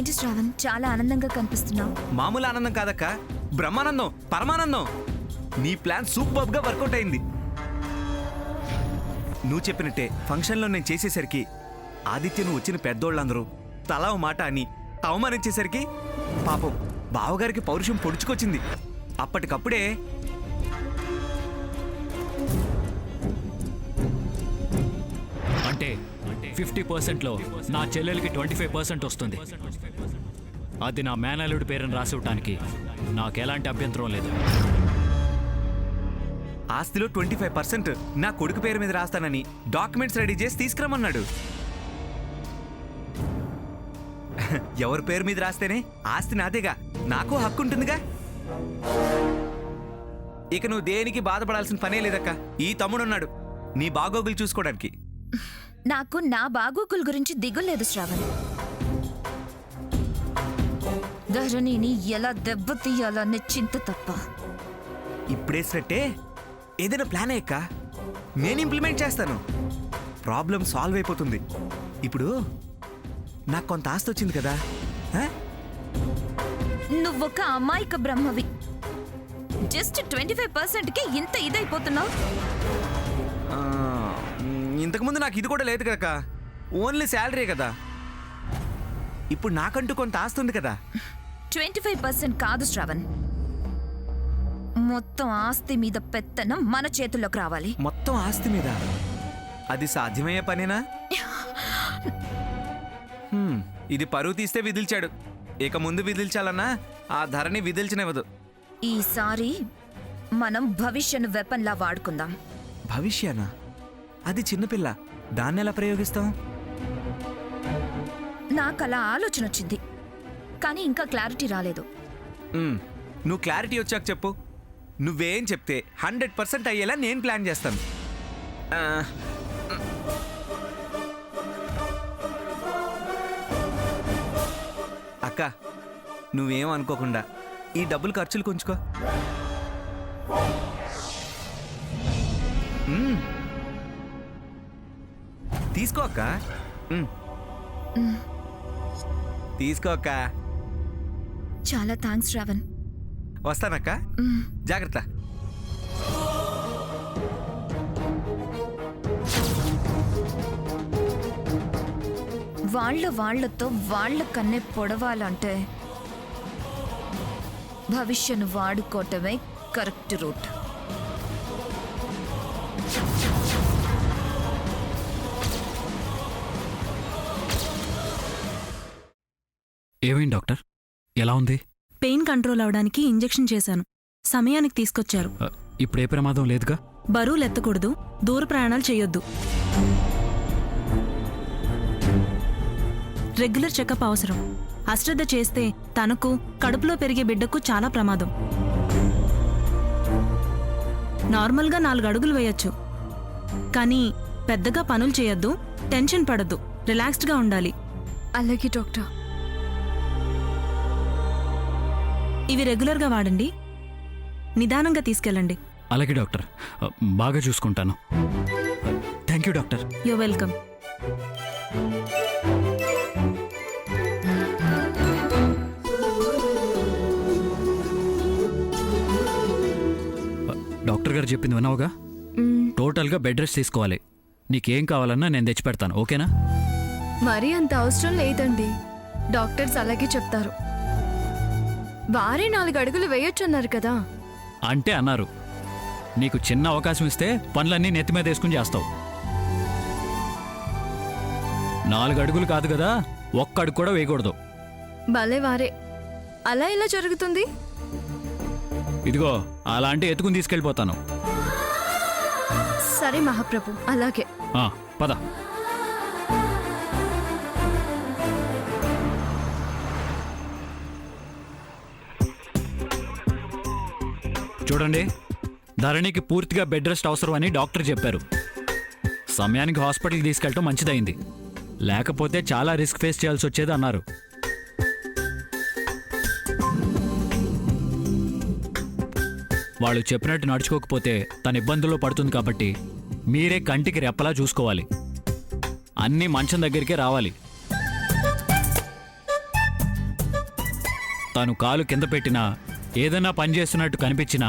ఏంటి శ్రావణ్, చాలా ఆనందంగా కనిపిస్తున్నావు. మామూలు ఆనందం కాదక్క, బ్రహ్మానందం, పరమానందం. నీ ప్లాన్ సూపర్గా వర్కౌట్ అయింది. నువ్వు చెప్పినట్టే ఫంక్షన్లో నేను చేసేసరికి ఆదిత్యను వచ్చిన పెద్దోళ్ళందరూ తలా ఓ మాట అని అవమానించేసరికి పాపం బావగారికి పౌరుషం పొడుచుకొచ్చింది. అప్పటికప్పుడే అంటే 50%లో నా చెల్లెలకి 25% వస్తుంది. అది నా మేనల్లుడి పేరుని రాసివ్వటానికి నాకు ఎలాంటి అభ్యంతరం లేదు. ఆస్తిలో 25% నా కొడుకు పేరు మీద రాస్తానని డాక్యుమెంట్స్ రెడీ చేసి తీసుకురమ్మన్నాడు. ఎవరి పేరు మీద రాస్తేనే ఆస్తి నాదేగా, నాకు హక్కు ఉంటుందిగా. ఇక నువ్వు దేనికి బాధపడాల్సిన పనే లేదక్క. ఈ తమ్ముడున్నాడు నీ బాగోగులు చూసుకోవడానికి. నాకు నా బాగోగుల గురించి దిగులేదు శ్రావణ్. ధరణిని ఎలా దెబ్బతీయాలనే చింత తప్ప. ఇప్పుడేసినట్టే ఏదైనా ప్లాన్ అయ్యక్క, నేను ఇంప్లిమెంట్ చేస్తాను. ప్రాబ్లం సాల్వ్ అయిపోతుంది. ఇప్పుడు నాకు కొంత ఆస్తి వచ్చింది కదా. నువ్వొక అమాయక బ్రహ్మవి. జస్ట్ 25%కి ఇంత ఇదైపోతున్నావు. ఇంతకుముందు నాకు ఇది కూడా లేదు కదక్క, ఓన్లీ శాలరీ కదా. ఇప్పుడు నాకంటూ కొంత ఆస్తి ఉంది కదా. 25% కాదు శ్రావణ్, మొత్తం ఆస్తి మీద పెత్తనం మన చేతుల్లోకి రావాలి. మొత్తం ఆస్తి మీద? అది సాధ్యమయ్యే పనేనా? ఇది పరువు తీస్తే విదిల్చాడు, ఇక ముందు విదిల్చాలన్నా ఆ ధరని విదిల్చనివ్వదు. ఈసారి మనం భవిష్యను వెపన్లా వాడుకుందాం. భవిష్యనా? అది చిన్నపిల్ల, దాన్ని ఎలా ప్రయోగిస్తాం? నాకలా ఆలోచన వచ్చింది, కానీ ఇంకా క్లారిటీ రాలేదు. నువ్వు క్లారిటీ వచ్చాక చెప్పు. నువ్వేం చెప్తే 100% అయ్యేలా నేను ప్లాన్ చేస్తాను. అక్క, నువ్వేం అనుకోకుండా ఈ డబ్బులు ఖర్చులు కొంచుకో. తీసుకో అక్క, తీసుకో అక్క. చాలా థ్యాంక్స్ శ్రావణ్. వస్తానక్క, జాగ్రత్త. వాళ్లతో వాళ్ళ కన్నే పొడవాలంటే భవిష్యను వాడుకోవటమే కరెక్ట్ రూట్. ఏమైంది డాక్టర్, ఎలా ఉంది? పెయిన్ కంట్రోల్ అవడానికి ఇంజెక్షన్ చేశాను, సమయానికి తీసుకొచ్చారు. ఇప్పుడే ప్రమాదం లేదుగా? బరువులు ఎత్తకూడదు, దూర ప్రయాణాలు చేయొద్దు, రెగ్యులర్ చెకప్ అవసరం. అశ్రద్ధ చేస్తే తనకు, కడుపులో పెరిగే బిడ్డకు చాలా ప్రమాదం. నార్మల్గా 4 అడుగులు వేయొచ్చు, కానీ పెద్దగా పనులు చేయొద్దు, టెన్షన్ పడద్దు, రిలాక్స్డ్గా ఉండాలి. అలాగే డాక్టర్. ఇవి రెగ్యులర్గా వాడండి, నిదానంగా తీసుకెళ్ళండి. అలాగే డాక్టర్, బాగా చూసుకుంటాను. Thank you doctor. You welcome. Doctor గారు చెప్పింది విన్నావుగా? టోటల్గా బెడ్ రెస్ట్ తీసుకోవాలి. నీకేం కావాలన్నా నేను తెచ్చిపెడతాను, ఓకేనా? మరీ అంత అవసరం లేదండి, డాక్టర్స్ అలాగే చెప్తారు. వారే 4 అడుగులు వేయొచ్చన్నారు కదా. అంటే అన్నారు. నీకు చిన్న అవకాశం ఇస్తే పనులన్నీ నెత్తి మీద వేసుకుని చేస్తావు. 4 అడుగులు కాదు కదా, 1 అడుగు కూడా వేయకూడదు. భలే వారే, అలా ఎలా జరుగుతుంది? ఇదిగో అలాంటి ఎత్తుకుని తీసుకెళ్ళిపోతాను. సరే మహాప్రభు, అలాగే. పద. చూడండి, ధరణికి పూర్తిగా బెడ్ రెస్ట్ అవసరం అని డాక్టర్ చెప్పారు. సమయానికి హాస్పిటల్కి తీసుకెళ్ళటం మంచిదైంది, లేకపోతే చాలా రిస్క్ ఫేస్ చేయాల్సి వచ్చేది అన్నారు. వాళ్ళు చెప్పినట్టు నడుచుకోకపోతే తన ఇబ్బందుల్లో పడుతుంది కాబట్టి మీరే కంటికి రెప్పలా చూసుకోవాలి. అన్నీ మంచం దగ్గరికే రావాలి. తను కాలు కింద పెట్టినా ఏదైనా పని చేస్తున్నట్టు కనిపించినా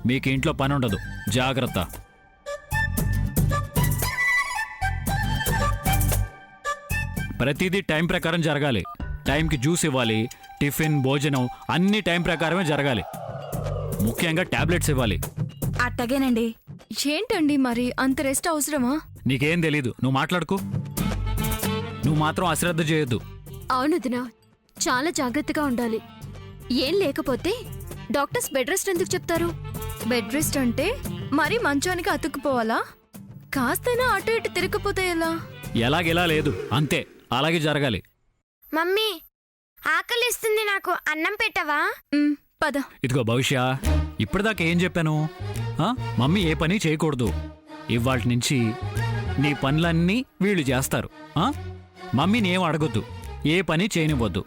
మీకు ఇంట్లో పని ఉండదు. జాగ్రత్త. ప్రతిదీ టైం ప్రకారం జరగాలి. టైంకి జ్యూస్ ఇవ్వాలి, టిఫిన్, భోజనం అన్నీ టైం ప్రకారమే జరగాలి. ముఖ్యంగా టాబ్లెట్స్ ఇవ్వాలి. అట్టగేనండి. ఏంటండి మరి అంత రెస్ట్ అవసరమా? నీకేం తెలీదు, నువ్వు మాట్లాడుకో. నువ్వు మాత్రం అశ్రద్ధ చేయొద్దు. అవును దినా, చాలా జాగ్రత్తగా ఉండాలి. ఏం లేకపోతే డాక్టర్స్ బెడ్ రెస్ట్ ఎందుకు చెప్తారు? బెడ్ రెస్ట్ అంటే మరీ మంచానికి అతుక్కుపోవాలా? కాస్తైనా అటు ఇటు తిరగకపోతే ఎలా? ఎలాగెలా లేదు, అంతే, అలాగే జరగాలి. మమ్మీ ఆకలిస్తుంది, నాకు అన్నం పెట్టవా? పద. ఇదిగో భవిష్య, ఇప్పటిదాకా ఏం చెప్పాను? మమ్మీ ఏ పని చేయకూడదు. ఇవాళ నుంచి నీ పనులన్నీ వీళ్ళు చేస్తారు. మమ్మీని ఏం అడగొద్దు, ఏ పని చేయనివ్వద్దు.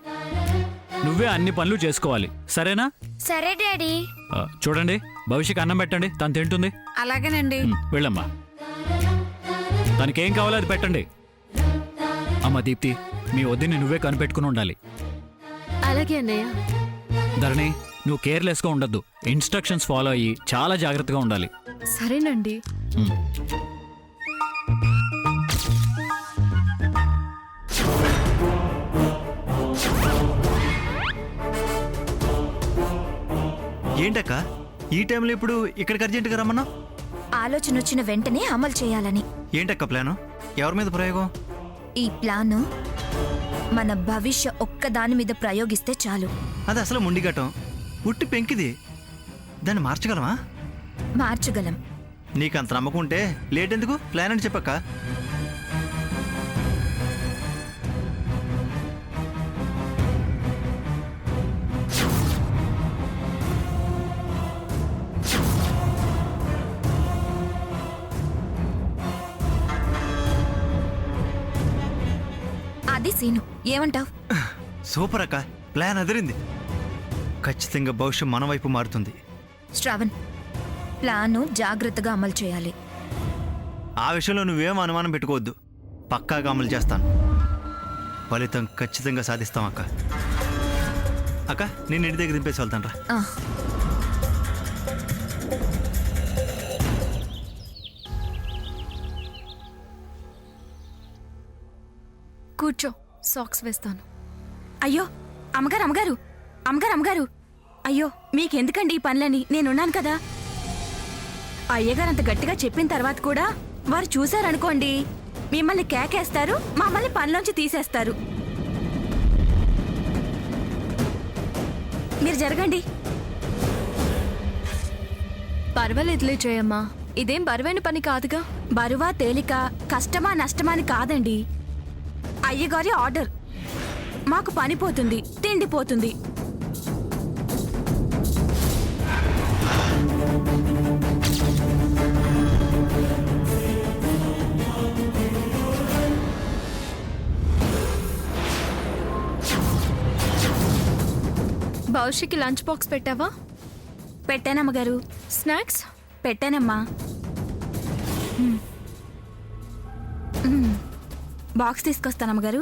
నువ్వే అన్ని పనులు చేసుకోవాలి, సరేనా? సరే డాడీ. చూడండి, భవిష్యకి అన్నం పెట్టండి, తను తింటుంది. అలాగేనండి. వెళ్ళమ్మా, తనకేం కావాలో అది పెట్టండి. అమ్మ దీప్తి, మీ వద్దని నువ్వే కనిపెట్టుకుని ఉండాలి. అలాగే అన్నయ్య. ధరణి, నువ్వు కేర్లెస్గా ఉండొద్దు. ఇన్స్ట్రక్షన్స్ ఫాలో అయ్యి చాలా జాగ్రత్తగా ఉండాలి. సరేనండి. ఏంటక్క ఈ టైంలో ఇప్పుడు ఇక్కడికి అర్జెంటుగా రమ్మన్నా? ఆలోచన వచ్చిన వెంటనే అమలు చేయాలని. ఏంటక్క ప్లాను? ఎవరి మీద ప్రయోగం? ఈ ప్లాను మన భవిష్య ఒక్కదాని మీద ప్రయోగిస్తే చాలు. అది అసలు ముండిగటం, ఉట్టి పెంకిది. దాన్ని మార్చగలమా? మార్చగలం. నీకంత నమ్మకం ఉంటే లేట్ ఎందుకు? ప్లాన్ అని చెప్పక్క. అది సీను, ఏమంటావ్? సూపర్ అక్క, ప్లాన్ అదిరింది. ఖచ్చితంగా భవిష్యం మన వైపు మారుతుంది. శ్రావణ్, ప్లాను జాగ్రత్తగా అమలు చేయాలి. ఆ విషయంలో నువ్వేం అనుమానం పెట్టుకోవద్దు, పక్కాగా అమలు చేస్తాను. ఫలితం ఖచ్చితంగా సాధిస్తాం అక్క. అక్క, నేను ఇంటి దగ్గర దింపేసి వెళ్తాను రా. ఆ, కూర్చో, సాక్స్ వేస్తాను. అయ్యో అమ్మగారు అమ్మగారు అమ్మగారు అమ్మగారు అయ్యో మీకెందుకండి ఈ పనులని? నేనున్నాను కదా. అయ్యగారు అంత గట్టిగా చెప్పిన తర్వాత కూడా వారు చూశారనుకోండి, మిమ్మల్ని కేకేస్తారు, మమ్మల్ని పనిలోంచి తీసేస్తారు. మీరు జరగండి. పర్వాలేదులే జయమ్మా, ఇదేం బరువైన పని కాదుగా. బరువా తేలిక, కష్టమా నష్టమా అని కాదండి. అయ్యగారి ఆర్డర్. మాకు పని పోతుంది, తిండి పోతుంది. భవిష్యకి లంచ్ బాక్స్ పెట్టావా? పెట్టానమ్మగారు. స్నాక్స్ పెట్టానమ్మా. బాక్స్ తీసుకొస్తానమ్మగారు.